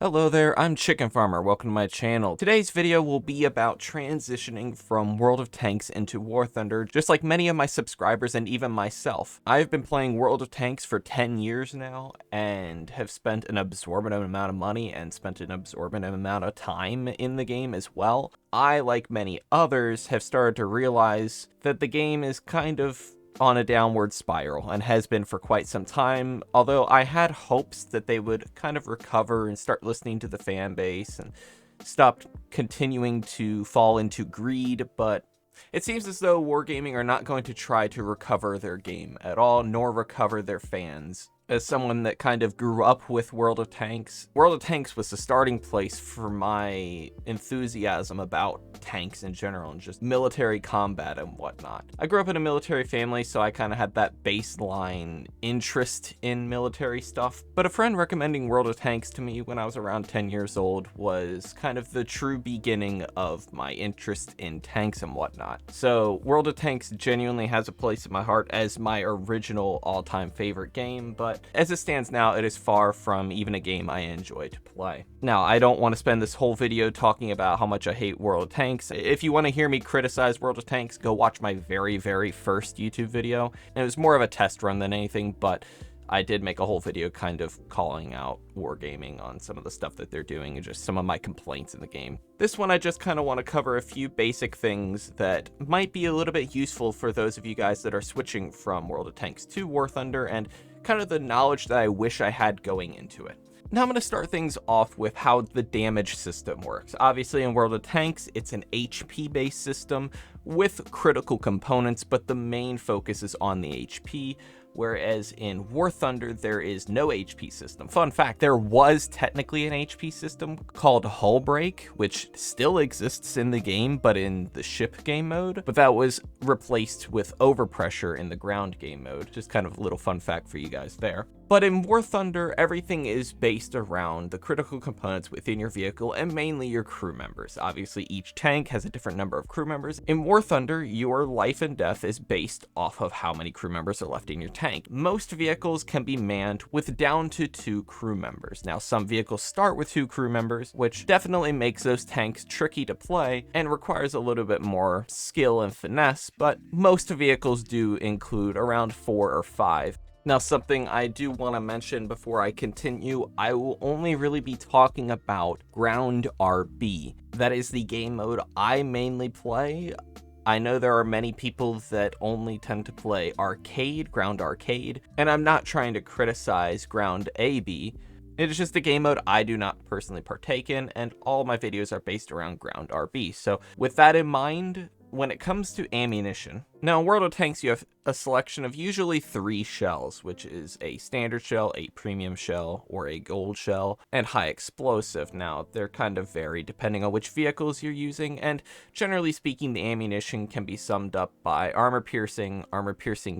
Hello there, I'm Chicken Farmer. Welcome to my channel. Today's video will be about transitioning from World of Tanks into War Thunder, just like many of my subscribers and even myself. I've been playing World of Tanks for 10 years now and have spent an absorbent amount of money and spent an absorbent amount of time in the game as well. I, like many others, have started to realize that the game is kind of on a downward spiral and has been for quite some time, although I had hopes that they would kind of recover and start listening to the fan base and stop continuing to fall into greed. But it seems as though Wargaming are not going to try to recover their game at all, nor recover their fans. As someone that kind of grew up with World of Tanks was the starting place for my enthusiasm about tanks in general and just military combat and whatnot. I grew up in a military family, so I kind of had that baseline interest in military stuff, but a friend recommending World of Tanks to me when I was around 10 years old was kind of the true beginning of my interest in tanks and whatnot. So World of Tanks genuinely has a place in my heart as my original all-time favorite game, but as it stands now, it is far from even a game I enjoy to play. Now, I don't want to spend this whole video talking about how much I hate World of Tanks. If you want to hear me criticize World of Tanks, go watch my very first YouTube video. And it was more of a test run than anything, but I did make a whole video kind of calling out Wargaming on some of the stuff that they're doing and just some of my complaints in the game. This one, I just kind of want to cover a few basic things that might be a little bit useful for those of you guys that are switching from World of Tanks to War Thunder and kind of the knowledge that I wish I had going into it. Now I'm going to start things off with how the damage system works. Obviously in World of Tanks, it's an HP based system with critical components, but the main focus is on the HP. Whereas in War Thunder, there is no HP system. Fun fact, there was technically an HP system called Hull Break, which still exists in the game, but in the ship game mode. But that was replaced with Overpressure in the ground game mode. Just kind of a little fun fact for you guys there. But in War Thunder, everything is based around the critical components within your vehicle and mainly your crew members. Obviously, each tank has a different number of crew members. In War Thunder, your life and death is based off of how many crew members are left in your tank. Most vehicles can be manned with down to 2 crew members. Now, some vehicles start with 2 crew members, which definitely makes those tanks tricky to play and requires a little bit more skill and finesse, but most vehicles do include around 4 or 5. Now, something I do want to mention before I continue, I will only really be talking about Ground RB. That is the game mode I mainly play. I know there are many people that only tend to play Arcade, Ground Arcade, and I'm not trying to criticize Ground AB. It is just a game mode I do not personally partake in, and all my videos are based around Ground RB. So with that in mind, when it comes to ammunition, now in World of Tanks you have a selection of usually 3 shells, which is a standard shell, a premium shell, or a gold shell, and high explosive. Now they're kind of vary depending on which vehicles you're using, and generally speaking the ammunition can be summed up by armor piercing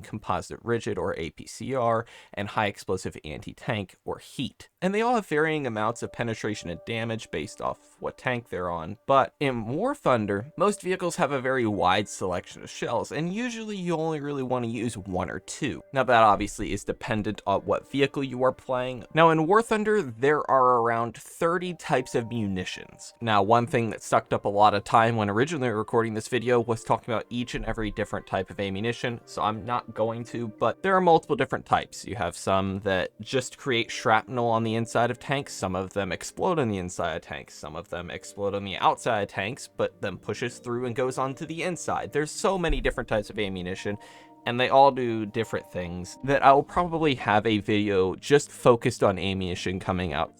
composite rigid or APCR, and high explosive anti-tank or heat. And they all have varying amounts of penetration and damage based off what tank they're on. But in War Thunder, most vehicles have a very wide selection of shells, and usually you only really want to use 1 or 2. Now that obviously is dependent on what vehicle you are playing. Now in War Thunder, there are around 30 types of munitions. Now one thing that sucked up a lot of time when originally recording this video was talking about each and every different type of ammunition, so I'm not going to, but there are multiple different types. You have some that just create shrapnel on the inside of tanks, some of them explode on the inside of tanks, some of them explode on the outside of tanks, but then pushes through and goes onto the inside. There's so many different types of ammunition, and they all do different things that I will probably have a video just focused on ammunition coming out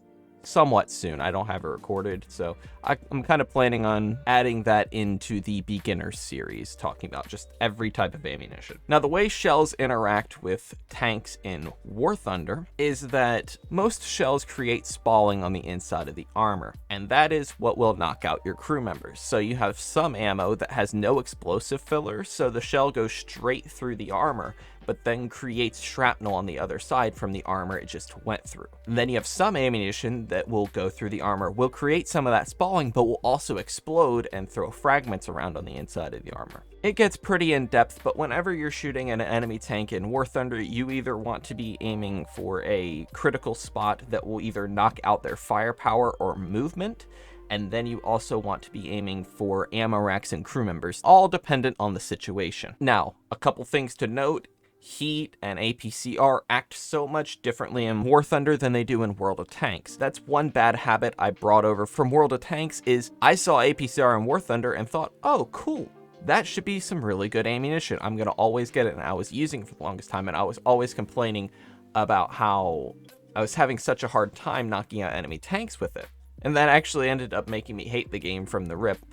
somewhat soon. I don't have it recorded, so I'm kind of planning on adding that into the beginner series, talking about just every type of ammunition. Now, the way shells interact with tanks in War Thunder is that most shells create spalling on the inside of the armor, and that is what will knock out your crew members. So you have some ammo that has no explosive filler, so the shell goes straight through the armor, but then creates shrapnel on the other side from the armor it just went through. And then you have some ammunition that will go through the armor, will create some of that spalling falling, but will also explode and throw fragments around on the inside of the armor. It gets pretty in-depth, but whenever you're shooting an enemy tank in War Thunder, you either want to be aiming for a critical spot that will either knock out their firepower or movement, and then you also want to be aiming for ammo racks and crew members, all dependent on the situation. Now, a couple things to note. Heat and APCR act so much differently in War Thunder than they do in World of Tanks. That's one bad habit I brought over from World of Tanks is I saw APCR in War Thunder and thought, oh, cool. That should be some really good ammunition. I'm going to always get it. And I was using it for the longest time, and I was always complaining about how I was having such a hard time knocking out enemy tanks with it. And that actually ended up making me hate the game from the rip.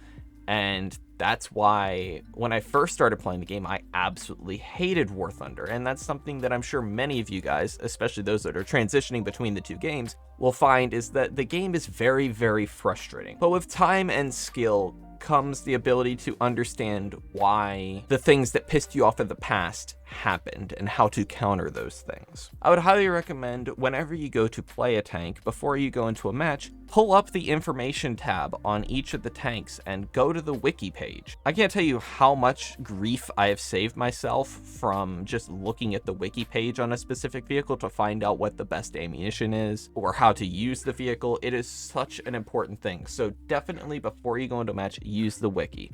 And that's why when I first started playing the game, I absolutely hated War Thunder. And that's something that I'm sure many of you guys, especially those that are transitioning between the two games, will find is that the game is very, very frustrating. But with time and skill comes the ability to understand why the things that pissed you off in the past happened and how to counter those things. I would highly recommend whenever you go to play a tank, before you go into a match, pull up the information tab on each of the tanks and go to the wiki page. I can't tell you how much grief I have saved myself from just looking at the wiki page on a specific vehicle to find out what the best ammunition is or how to use the vehicle. It is such an important thing. So definitely before you go into a match, use the wiki.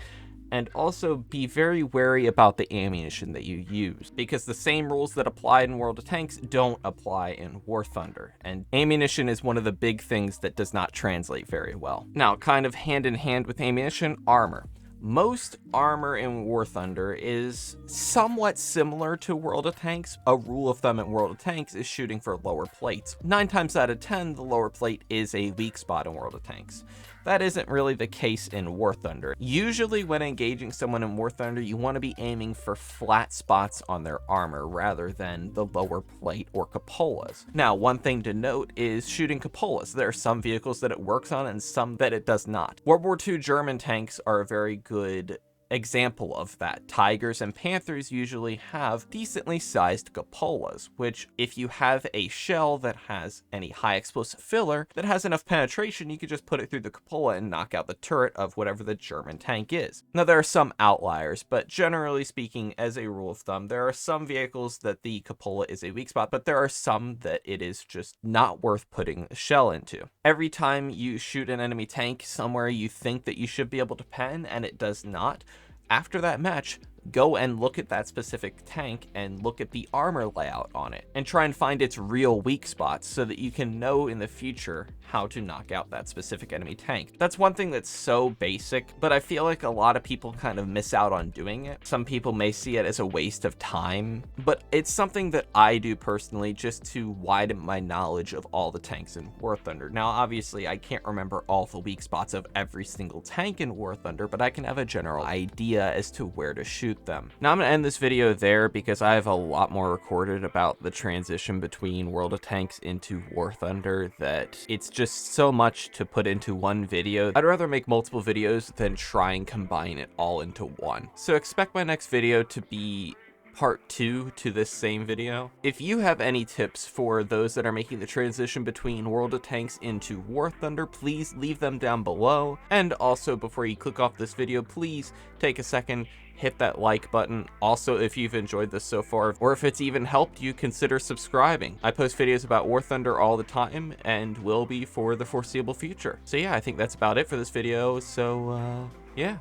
And also be very wary about the ammunition that you use, because the same rules that apply in World of Tanks don't apply in War Thunder, and ammunition is one of the big things that does not translate very well. Now, kind of hand in hand with ammunition, armor. Most armor in War Thunder is somewhat similar to World of Tanks. A rule of thumb in World of Tanks is shooting for lower plates. 9 times out of 10, the lower plate is a weak spot in World of Tanks. That isn't really the case in War Thunder. Usually when engaging someone in War Thunder, you want to be aiming for flat spots on their armor rather than the lower plate or cupolas. Now, one thing to note is shooting cupolas. There are some vehicles that it works on and some that it does not. World War II German tanks are a very good example of that. Tigers and Panthers usually have decently sized cupolas, which if you have a shell that has any high explosive filler that has enough penetration, you could just put it through the cupola and knock out the turret of whatever the German tank is. Now there are some outliers, but generally speaking, as a rule of thumb, there are some vehicles that the cupola is a weak spot, but there are some that it is just not worth putting a shell into. Every time you shoot an enemy tank somewhere you think that you should be able to pen and it does not, after that match, go and look at that specific tank and look at the armor layout on it and try and find its real weak spots so that you can know in the future how to knock out that specific enemy tank. That's one thing that's so basic, but I feel like a lot of people kind of miss out on doing it. Some people may see it as a waste of time, but it's something that I do personally just to widen my knowledge of all the tanks in War Thunder. Now, obviously, I can't remember all the weak spots of every single tank in War Thunder, but I can have a general idea as to where to shoot them. Now, I'm going to end this video there because I have a lot more recorded about the transition between World of Tanks into War Thunder that it's just so much to put into one video. I'd rather make multiple videos than try and combine it all into one. So expect my next video to be part 2 to this same video. If you have any tips for those that are making the transition between World of Tanks into War Thunder, please leave them down below. And also, before you click off this video, please take a second, hit that like button. Also, if you've enjoyed this so far, or if it's even helped you, consider subscribing. I post videos about War Thunder all the time and will be for the foreseeable future. So yeah, I think that's about it for this video. So yeah,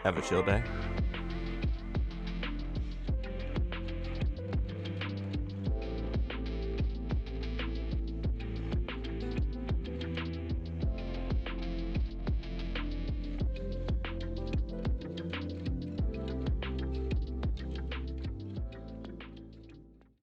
have a chill day.